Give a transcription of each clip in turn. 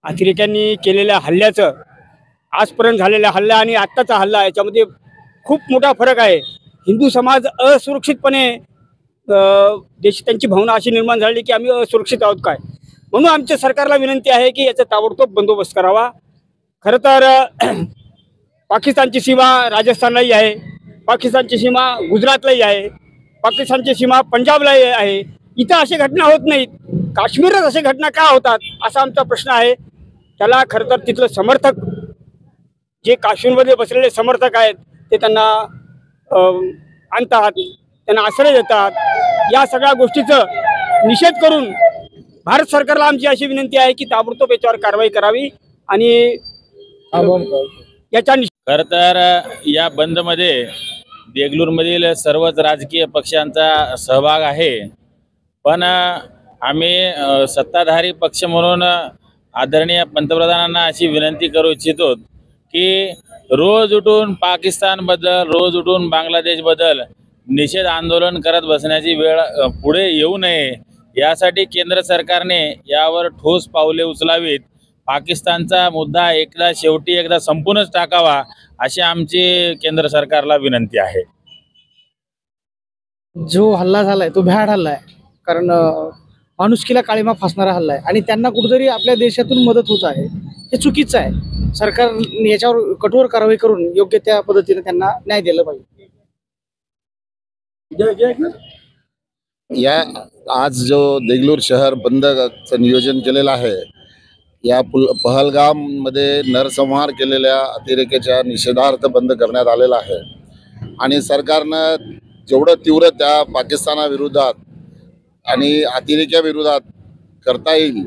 अतिरेक्यांनी केलेल्या हल्ल्याचं, आजपर्यंत झालेल्या हल्ला आणि आत्ताचा हल्ला याच्यामध्ये खूप मोठा फरक आहे. हिंदू समाज असुरक्षितपणे त्यांची भावना अशी निर्माण झाली की आम्ही असुरक्षित आहोत काय. म्हणून आमच्या सरकारला विनंती आहे की याचा ताबडतोब बंदोबस्त करावा. खरं तर पाकिस्तानची सीमा राजस्थानलाही आहे, पाकिस्तानची सीमा गुजरातलाही आहे, पाकिस्तानची सीमा पंजाबलाही आहे. इथं अशा घटना होत नाहीत, काश्मीरच अशा घटना का होतात असा आमचा प्रश्न आहे. त्याला खरं तर तिथलं समर्थक जे काश्मीरमध्ये बसलेले समर्थक आहेत ते त्यांना आणतात, त्यांना आश्रय देतात. या सगळ्या गोष्टीचं निषेध करून भारत सरकारला आमची अशी विनंती आहे की ताबडतोब याच्यावर कारवाई करावी आणि याच्या खरं तर या बंदमध्ये देगलूरमधील सर्वच राजकीय पक्षांचा सहभाग आहे. पण आम्ही सत्ताधारी पक्ष म्हणून आदरणीय पंतप्रधानांना अशी विनंती करू इच्छितो की रोज उठून पाकिस्तानबद्दल, रोज उठून बांगलादेशबद्दल निषेध आंदोलन करत बसण्याची वेळ पुढे येऊ नये, यासाठी केंद्र सरकारने यावर ठोस पावले उचलावीत. पाकिस्तानचा मुद्दा शेवटी एकदा संपूनच टाकावा अशी आमची केंद्र सरकारला विनंती आहे. जो हल्ला झालाय तो भ्याड हल्ला आहे, कारण माणुसकीला काळीमा फासणारा हल्ला आहे आणि त्यांना कुठेतरी आपल्या देशातून मदत होत आहे. हे चुकीचं आहे. सरकार याच्यावर कठोर कारवाई करून योग्य त्या पद्धतीने त्यांना न्याय दिला पाहिजे. या आज जो देगलूर शहर बंदचं नियोजन केलेलं आहे, या पहलगाममध्ये नरसंहार केलेल्या अतिरेक्याच्या निषेधार्थ बंद करण्यात आलेला आहे आणि सरकारनं जेवढं तीव्र त्या पाकिस्तानाविरोधात आणि अतिरेक्याविरोधात करता येईल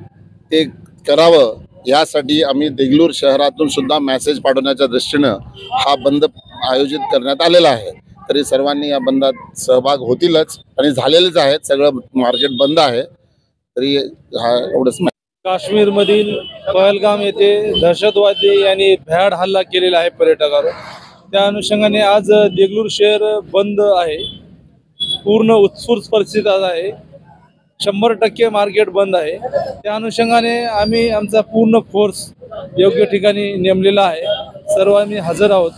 ते करावं, यासाठी आम्ही देगलूर शहरातून सुद्धा मेसेज पाठवण्याच्या दृष्टीनं हा बंद आयोजित करण्यात आलेला आहे. तरी सर्वांनी या बंदात सहभाग होतीलच आणि झालेलेच आहेत. सगळं मार्केट बंद आहे. तरी हा एवढंच. काश्मीरमधील पहलगाम येथे दहशतवादी यांनी भ्याड हल्ला केलेला आहे पर्यटकावर. त्या अनुषंगाने आज देगलूर शहर बंद आहे, पूर्ण उत्स्फूर्त परिस्थिती आहे. 100% मार्केट बंद आहे. त्या अनुषंगाने आम्ही आमचा पूर्ण फोर्स योग्य ठिकाणी नेमलेला आहे. सर्व आम्ही हजर आहोत.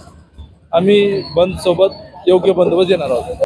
आम्ही बंद सोबत योग्य बंदोबस्त देणार आहोत.